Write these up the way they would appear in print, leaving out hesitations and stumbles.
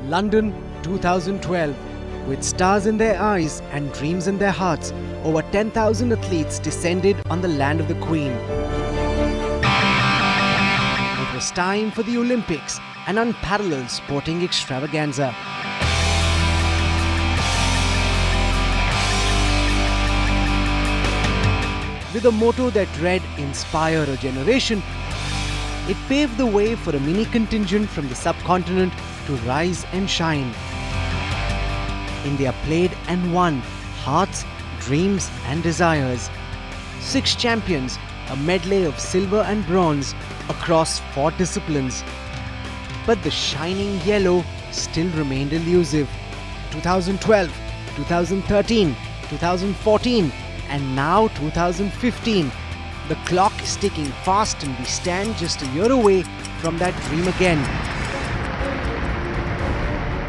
London 2012. With stars in their eyes and dreams in their hearts, over 10,000 athletes descended on the land of the Queen. It was time for the Olympics, an unparalleled sporting extravaganza. With a motto that read, "Inspire a Generation," it paved the way for a mini contingent from the subcontinent to rise and shine. India played and won hearts, dreams and desires. 6 champions, a medley of silver and bronze across 4 disciplines. But the shining yellow still remained elusive. 2012, 2013, 2014 and now 2015. The clock is ticking fast and we stand just a year away from that dream again.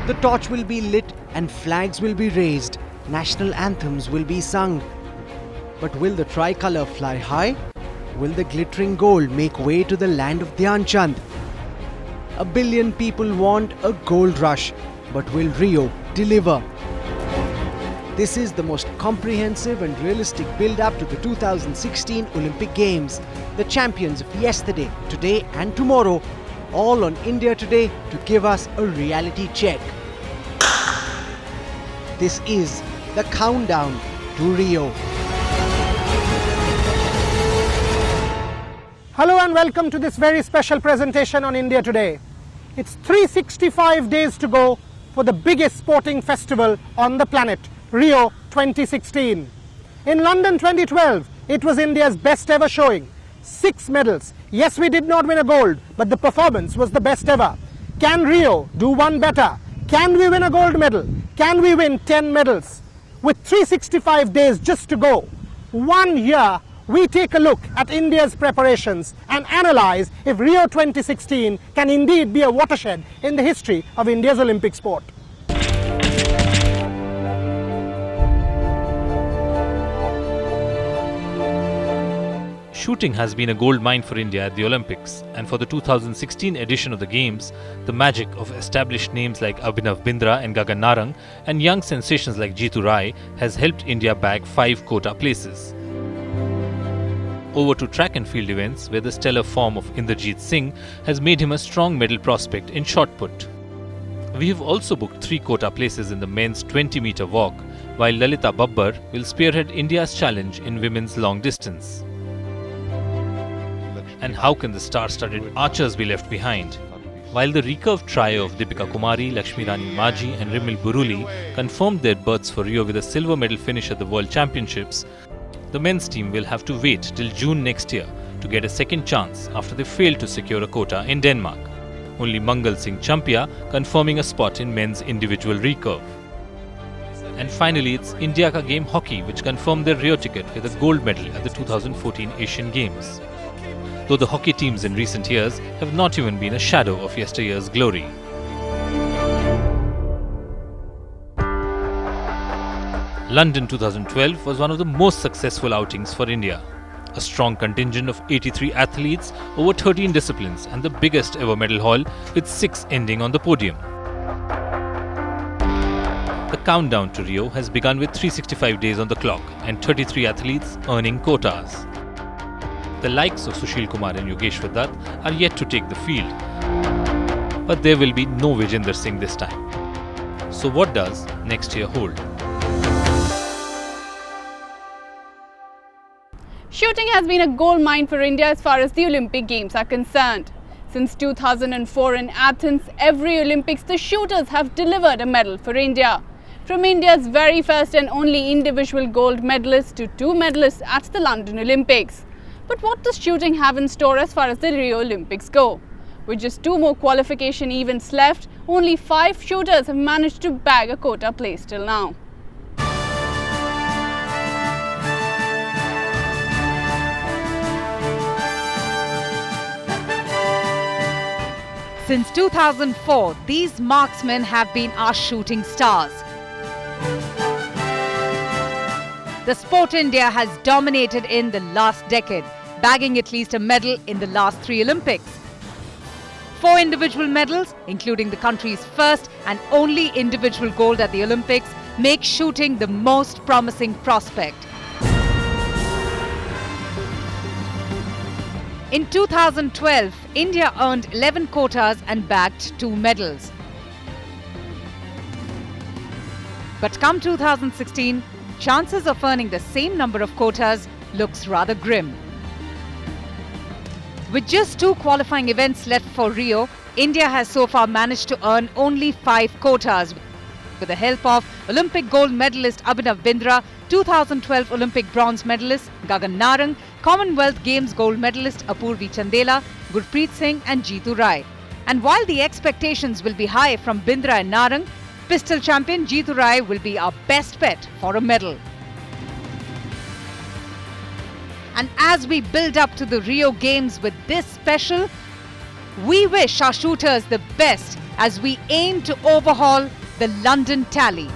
The torch will be lit and flags will be raised. National anthems will be sung. But will the tricolour fly high? Will the glittering gold make way to the land of Dhyan Chand? 1 billion people want a gold rush, but will Rio deliver? This is the most comprehensive and realistic build-up to the 2016 Olympic Games. The champions of yesterday, today and tomorrow, all on India Today to give us a reality check. This is the countdown to Rio. Hello and welcome to this very special presentation on India Today. It's 365 days to go for the biggest sporting festival on the planet, Rio 2016. In London 2012, it was India's best ever showing. 6 medals. Yes, we did not win a gold, but the performance was the best ever. Can Rio do one better? Can we win a gold medal? Can we win 10 medals? With 365 days just to go, 1 year, we take a look at India's preparations and analyze if Rio 2016 can indeed be a watershed in the history of India's Olympic sport. Shooting has been a gold mine for India at the Olympics, and for the 2016 edition of the Games, the magic of established names like Abhinav Bindra and Gagan Narang and young sensations like To Rio has helped India bag 5 quota places. Over to track and field events, where the stellar form of Inderjeet Singh has made him a strong medal prospect in shot put. We have also booked 3 quota places in the men's 20-meter walk, while Lalita Babbar will spearhead India's challenge in women's long distance. And how can the star-studded archers be left behind? While the recurved trio of Deepika Kumari, Lakshmi Rani Maji and Rimil Buruli confirmed their berths for Rio with a silver medal finish at the World Championships, the men's team will have to wait till June next year to get a second chance after they failed to secure a quota in Denmark. Only Mangal Singh Champia confirming a spot in men's individual recurve. And finally, it's India Ka Game Hockey which confirmed their Rio ticket with a gold medal at the 2014 Asian Games. Though the hockey teams in recent years have not even been a shadow of yesteryear's glory. London 2012 was one of the most successful outings for India. A strong contingent of 83 athletes over 13 disciplines and the biggest ever medal haul with 6 ending on the podium. The countdown to Rio has begun with 365 days on the clock and 33 athletes earning quotas. The likes of Sushil Kumar and Yogeshwar Dutt are yet to take the field. But there will be no Vijender Singh this time. So what does next year hold? Shooting has been a gold mine for India as far as the Olympic Games are concerned. Since 2004 in Athens, every Olympics the shooters have delivered a medal for India. From India's very first and only individual gold medalist to 2 medalists at the London Olympics. But what does shooting have in store as far as the Rio Olympics go? With just 2 more qualification events left, only 5 shooters have managed to bag a quota place till now. Since 2004, these marksmen have been our shooting stars. The sport India has dominated in the last decade, bagging at least a medal in the last 3 Olympics. 4 individual medals, including the country's first and only individual gold at the Olympics, make shooting the most promising prospect. In 2012, India earned 11 quotas and bagged 2 medals. But come 2016, chances of earning the same number of quotas looks rather grim. With just 2 qualifying events left for Rio, India has so far managed to earn only 5 quotas. With the help of Olympic gold medalist Abhinav Bindra, 2012 Olympic bronze medalist Gagan Narang, Commonwealth Games gold medalist Apurvi Chandela, Gurpreet Singh and Jeetu Rai. And while the expectations will be high from Bindra and Narang, pistol champion Jeetu Rai will be our best bet for a medal. And as we build up to the Rio Games with this special, we wish our shooters the best as we aim to overhaul the London tally.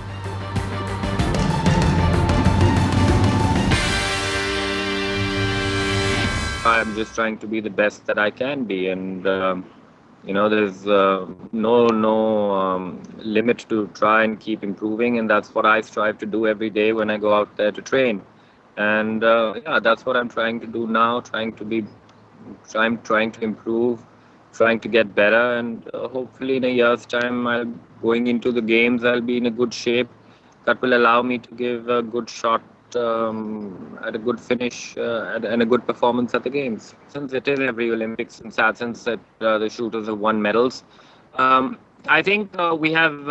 I'm just trying to be the best that I can be, and there's no limit to try and keep improving, and that's what I strive to do every day when I go out there to train. And that's what I'm trying to do now. Trying to improve, trying to get better, and hopefully in a year's time, going into the games, I'll be in a good shape that will allow me to give a good shot at a good finish and a good performance at the games. Since it is every Olympics, and since that the shooters have won medals, I think we have.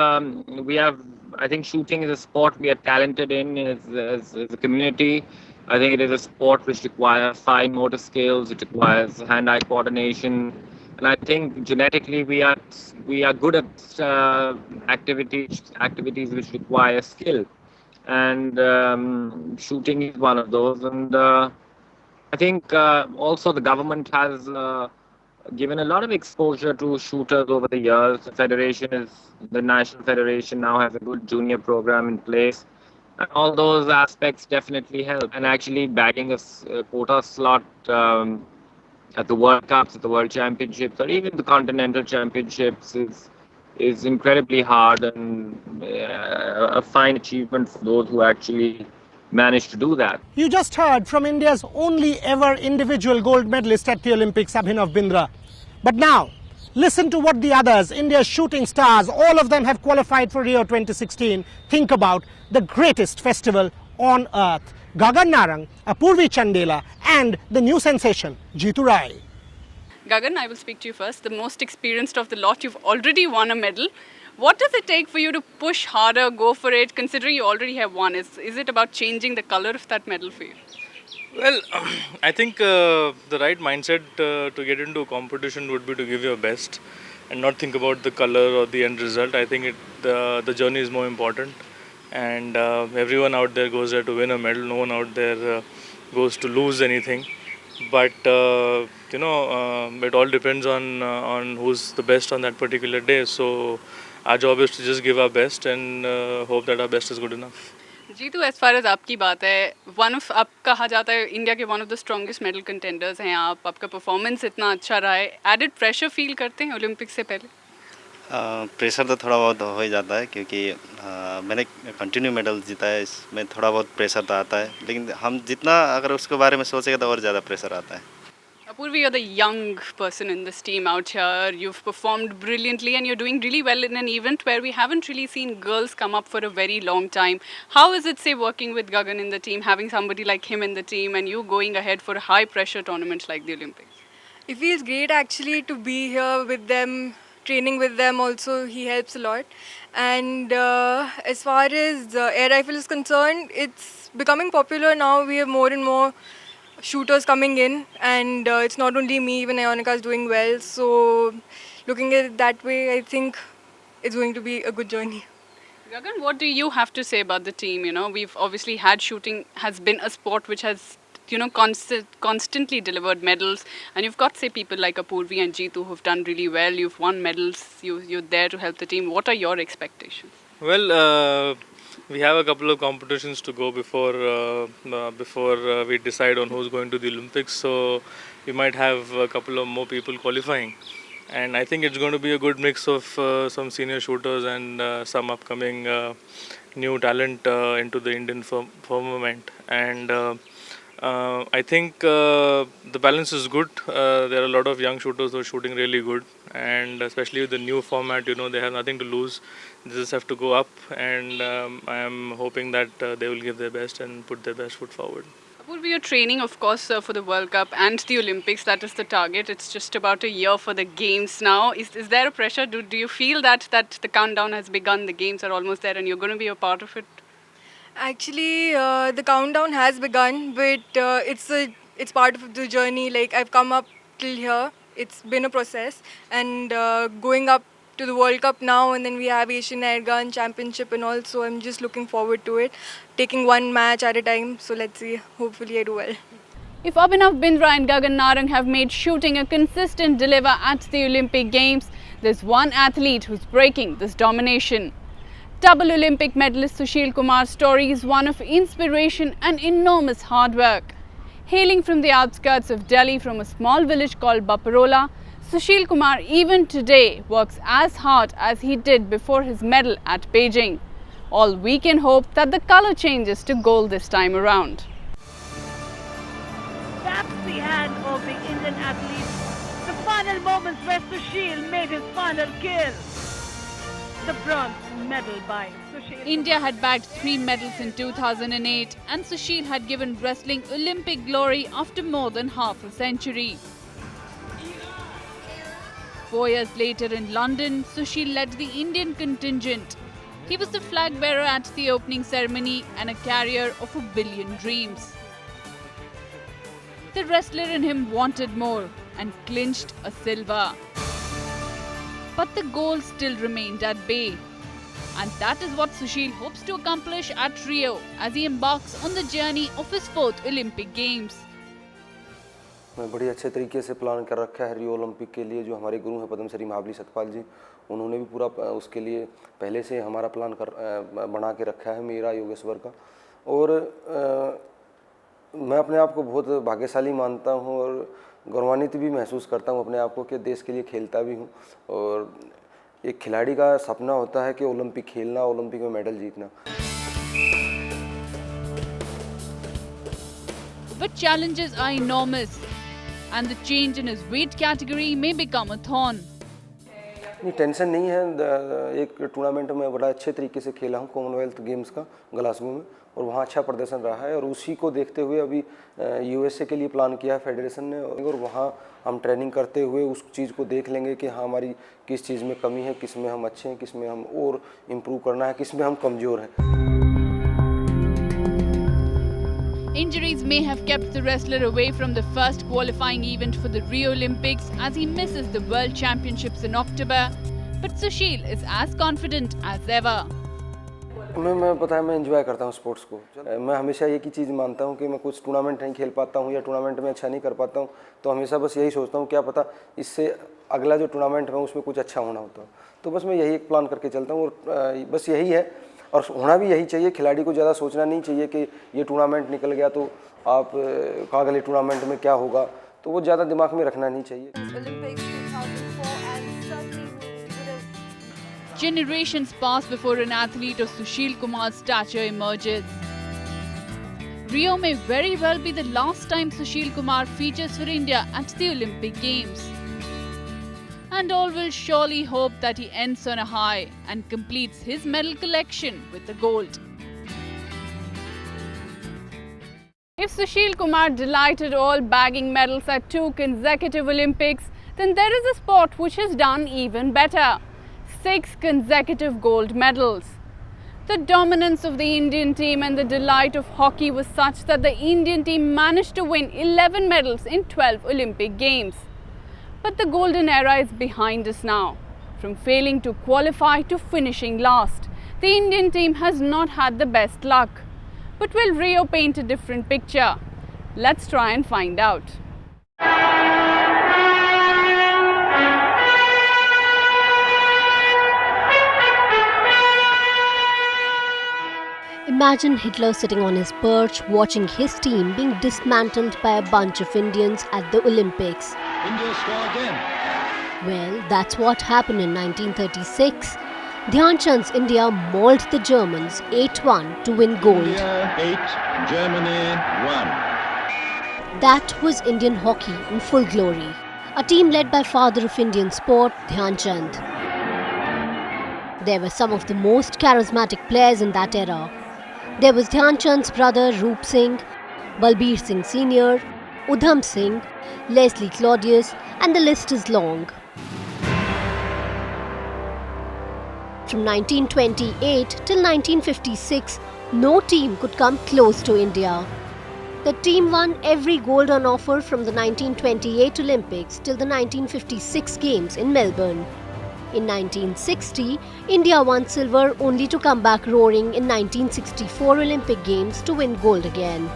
I think shooting is a sport we are talented in as a community. I think it is a sport which requires fine motor skills. It requires hand-eye coordination, and I think genetically we are good at activities which require skill. And shooting is one of those. And I think also the government has given a lot of exposure to shooters over the years. The National Federation now has a good junior program in place. And all those aspects definitely help. And actually bagging a quota slot at the World Cups, at the World Championships, or even the Continental Championships is incredibly hard, and a fine achievement for those who actually managed to do that. You just heard from India's only ever individual gold medalist at the Olympics, Abhinav Bindra. But now, listen to what the others, India's shooting stars, all of them have qualified for Rio 2016, think about the greatest festival on earth. Gagan Narang, Apurvi Chandela and the new sensation, Jeetu Rai. Gagan, I will speak to you first. The most experienced of the lot, you've already won a medal. What does it take for you to push harder, go for it, considering you already have won? Is it about changing the color of that medal for you? Well, I think the right mindset to get into a competition would be to give your best and not think about the color or the end result. I think the journey is more important, and everyone out there goes there to win a medal. No one out there goes to lose anything. But it all depends on who's the best on that particular day. So our job is to just give our best and hope that our best is good enough. Jitu, as far as आपकी बात है, आप कहा जाता है India के one of the strongest medal contenders हैं आप, आपका परफॉर्मेंस इतना अच्छा रहा है, एडेड प्रेशर फील करते हैं ओलंपिक से पहले? प्रेशर तो थोड़ा बहुत हो ही जाता है, क्योंकि मैंने कंटिन्यू मेडल जीता है, इसमें थोड़ा बहुत प्रेशर तो आता है, लेकिन हम जितना अगर उसके बारे में सोचेंगे तो और ज़्यादा प्रेशर आता है. Apurvi, you're the young person in this team out here. You've performed brilliantly and you're doing really well in an event where we haven't really seen girls come up for a very long time. How is it, say, working with Gagan in the team, having somebody like him in the team and you going ahead for a high-pressure tournament like the Olympics? It feels great actually to be here with them, training with them also. He helps a lot. And as far as air rifle is concerned, it's becoming popular now. We have more and more shooters coming in, and it's not only me, even Ionika is doing well. So looking at it that way, I think it's going to be a good journey. Gagan, what do you have to say about the team? You know, we've obviously had shooting has been a sport which has, constantly delivered medals, and you've got, say, people like Apurvi and Jeetu who've done really well. You've won medals. You're there to help the team. What are your expectations? Well, we have a couple of competitions to go before we decide on who's going to the Olympics. So we might have a couple of more people qualifying, And I think it's going to be a good mix of some senior shooters and some upcoming new talent into the Indian firmament. And I think the balance is good. There are a lot of young shooters who are shooting really good, and especially with the new format, they have nothing to lose. They just have to go up, and I am hoping that they will give their best and put their best foot forward. What will be your training, of course, for the World Cup and the Olympics? That is the target. It's just about a year for the Games now. Is there a pressure? Do you feel that the countdown has begun, the Games are almost there, and you're going to be a part of it? Actually, the countdown has begun, but it's part of the journey. Like, I've come up till here. It's been a process, and going up to the World Cup now, and then we have Asian Air Gun Championship and all. So I'm just looking forward to it, taking one match at a time. So let's see. Hopefully, I do well. If Abhinav Bindra and Gagan Narang have made shooting a consistent deliver at the Olympic Games, there's one athlete who's breaking this domination. Double Olympic medalist Sushil Kumar's story is one of inspiration and enormous hard work. Hailing from the outskirts of Delhi from a small village called Baparola, Sushil Kumar even today works as hard as he did before his medal at Beijing. All we can hope that the colour changes to gold this time around. That's the hand of the Indian athlete. The final moments where Sushil made his final kill. The bronze medal by Sushil. India had bagged 3 medals in 2008 and Sushil had given wrestling Olympic glory after more than half a century. 4 years later in London, Sushil led the Indian contingent. He was the flag bearer at the opening ceremony and a carrier of a billion dreams. The wrestler in him wanted more and clinched a silver. But the gold still remained at bay. And that is what Sushil hopes to accomplish at Rio as he embarks on the journey of his 4th Olympic Games. मैं बड़ी अच्छे तरीके से plan कर रखा है Rio Olympic के लिए। जो हमारे गुरु हैं पद्मश्री महाबली सतपाल जी, उन्होंने भी पूरा उसके लिए पहले से हमारा प्लान बना के रखा है, मेरा योगेश्वर का। और मैं अपने आप को बहुत भाग्यशाली मानता हूं और गौरवान्वित भी महसूस करता हूं अपने आप को कि देश के लिए खेलता भी हूं। और एक खिलाड़ी का सपना होता है कि ओलंपिक खेलना, ओलंपिक में मेडल जीतना। But challenges are enormous and the change in his weight category may become a thorn. नहीं, टेंशन नहीं है। एक टूर्नामेंट में बड़ा अच्छे तरीके से खेला हूँ कॉमनवेल्थ गेम्स का ग्लासगो में, और वहाँ अच्छा प्रदर्शन रहा है। और उसी को देखते हुए अभी यूएसए के लिए प्लान किया है फेडरेशन ने, और वहाँ हम ट्रेनिंग करते हुए उस चीज़ को देख लेंगे कि हाँ हमारी किस चीज़ में कमी है, किस में हम अच्छे हैं, किस में हम और इम्प्रूव करना है, किस में हम कमज़ोर हैं। Injuries may have kept the wrestler away from the first qualifying event for the Rio Olympics as he misses the World Championships in October. But Sushil is as confident as ever. मैं पता है मैं enjoy करता हूँ sports को। मैं हमेशा एक ही चीज़ मानता हूँ कि मैं कुछ टूर्नामेंट नहीं खेल पाता हूँ या टूर्नामेंट में अच्छा नहीं कर पाता हूँ, तो हमेशा बस यही सोचता हूँ क्या पता इससे अगला जो टूर्नामेंट है उसमें कुछ अच्छा होना होता है। तो बस मैं यही एक प्लान करके चलता हूँ और बस यही है, और होना भी यही चाहिए। खिलाड़ी को ज़्यादा सोचना नहीं चाहिए कि ये टूर्नामेंट निकल गया तो आप अगले टूर्नामेंट में क्या होगा, तो वो ज़्यादा दिमाग में रखना नहीं चाहिए। Generations pass before an athlete of Sushil Kumar's stature emerges. Rio may very well be the last time Sushil Kumar features for India at the Olympic Games. And all will surely hope that he ends on a high and completes his medal collection with the gold. If Sushil Kumar delighted all bagging medals at 2 consecutive Olympics, then there is a sport which has done even better. 6 consecutive gold medals. The dominance of the Indian team and the delight of hockey was such that the Indian team managed to win 11 medals in 12 Olympic Games. But the golden era is behind us now. From failing to qualify to finishing last, the Indian team has not had the best luck. But will Rio paint a different picture? Let's try and find out. Imagine Hitler sitting on his perch watching his team being dismantled by a bunch of Indians at the Olympics. India score again. Well, that's what happened in 1936. Dhyan Chand's India mauled the Germans 8-1 to win gold. India 8, Germany 1. That was Indian hockey in full glory. A team led by father of Indian sport, Dhyan Chand. There were some of the most charismatic players in that era. There was Dhyan Chand's brother Roop Singh, Balbir Singh Sr., Udham Singh, Leslie Claudius, and the list is long. From 1928 till 1956, no team could come close to India. The team won every gold on offer from the 1928 Olympics till the 1956 Games in Melbourne. In 1960, India won silver only to come back roaring in 1964 Olympic Games to win gold again.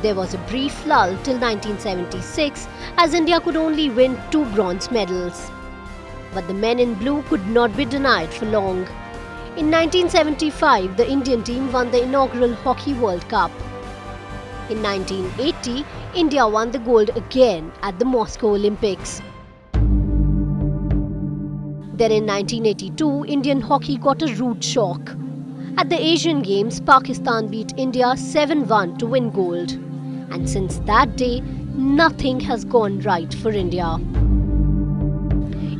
There was a brief lull till 1976 as India could only win 2 bronze medals. But the men in blue could not be denied for long. In 1975, the Indian team won the inaugural Hockey World Cup. In 1980, India won the gold again at the Moscow Olympics. Then in 1982, Indian hockey got a rude shock. At the Asian Games, Pakistan beat India 7-1 to win gold. And since that day, nothing has gone right for India.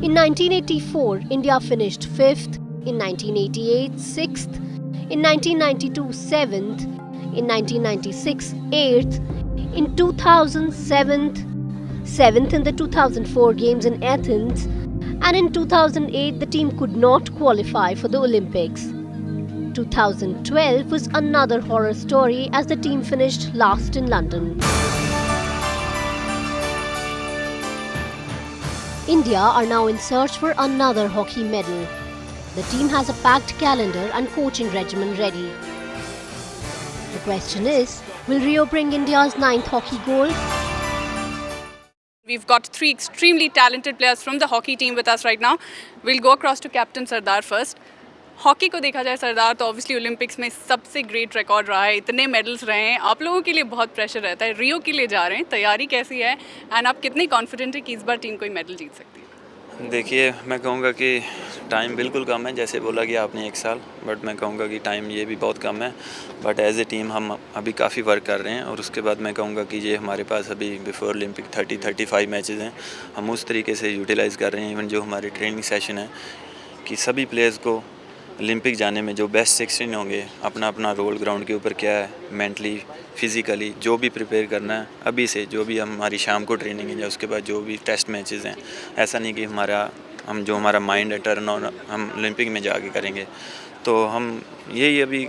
In 1984, India finished 5th, in 1988, 6th, in 1992, 7th, in 1996, 8th, in 2000, 7th in the 2004 Games in Athens, and in 2008 the team could not qualify for the Olympics. 2012 was another horror story as the team finished last in London. India are now in search for another hockey medal. The team has a packed calendar and coaching regimen ready. The question is, will Rio bring India's 9th hockey gold? We've got 3 extremely talented players from the hockey team with us right now. We'll go across to Captain Sardar first. Hockey को देखा जाए सरदार तो obviously Olympics में सबसे great record रहा है, इतने medals रहे हैं, आप लोगों के लिए बहुत प्रेशर रहता है, रियो के लिए जा रहे हैं, तैयारी कैसी है एंड आप कितने कॉन्फिडेंट है कि इस बार टीम कोई मेडल जीत सकती है? देखिए, मैं कहूँगा कि टाइम बिल्कुल कम है, जैसे बोला कि आपने 1 साल, बट मैं कहूँगा कि टाइम ये भी बहुत कम है, बट एज ए टीम हम अभी काफ़ी वर्क कर रहे हैं और उसके बाद मैं कहूँगा कि ये हमारे पास अभी बिफोर ओलंपिक 30-35 मैचेस हैं, हम उस तरीके से यूटिलाइज़ कर रहे हैं। इवन जो हमारे ट्रेनिंग सेशन है कि सभी प्लेयर्स को ओलंपिक जाने में जो बेस्ट 16 होंगे, अपना अपना रोल ग्राउंड के ऊपर क्या है, मेंटली फिज़िकली जो भी प्रिपेयर करना है अभी से, जो भी हमारी शाम को ट्रेनिंग है या उसके बाद जो भी टेस्ट मैचेस हैं, ऐसा नहीं कि हमारा माइंड है टर्न ऑन हम ओलंपिक में जाके करेंगे। तो हम यही अभी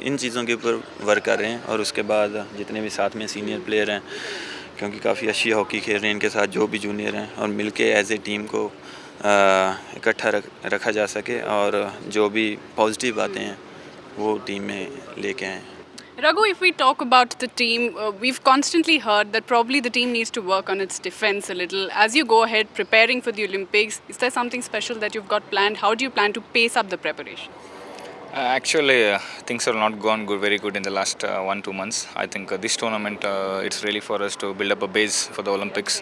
इन चीज़ों के ऊपर वर्क कर रहे हैं और उसके बाद जितने भी साथ में सीनियर प्लेयर हैं, क्योंकि काफ़ी अच्छी हॉकी खेल रहे हैं, इनके साथ जो भी जूनियर हैं और मिलके एज ए टीम को इकट्ठा रखा जा सके और जो भी पॉजिटिव बातें हैं वो टीम में लेके आएँ। Raghu, if we talk about the team, we've constantly heard that probably the team needs to work on its defense a little. As you go ahead preparing for the Olympics, is there something special that you've got planned? How do you plan to pace up the preparation? Actually, things have not gone very good in the last 1-2 months. I think this tournament, it's really for us to build up a base for the Olympics.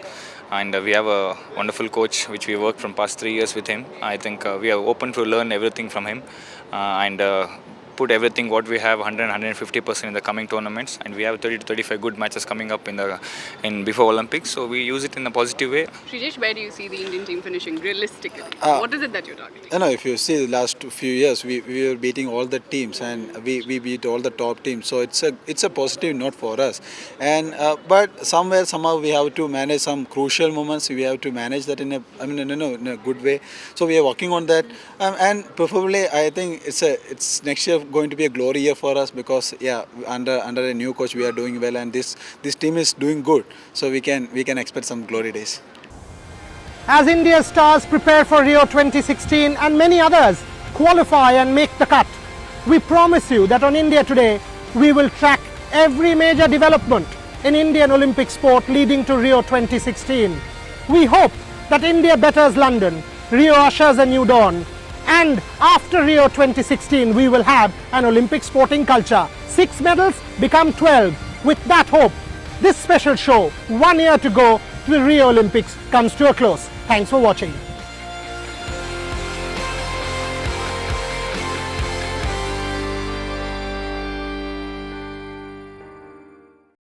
And we have a wonderful coach, which we worked from past 3 years with him. I think we are open to learn everything from him and put everything what we have 100-150% in the coming tournaments. And we have 30-35 good matches coming up in before Olympics. So we use it in a positive way. Srijesh, where do you see the Indian team finishing realistically? What is it that you're targeting? No, if you see the last few years, we were beating all the teams and we beat all the top teams. So it's a positive note for us. And but somehow we have to manage some crucial moments. We have to manage that in a good way. So we are working on that. And preferably, I think it's next year going to be a glory year for us because under a new coach we are doing well and this team is doing good. So we can expect some glory days. As India's stars prepare for Rio 2016 and many others qualify and make the cut, we promise you that on India Today, we will track every major development in Indian Olympic sport leading to Rio 2016. We hope that India betters London, Rio ushers a new dawn, and after Rio 2016, we will have an Olympic sporting culture. 6 medals become 12. With that hope, this special show, 1 year to go to the Rio Olympics, comes to a close. Thanks for watching.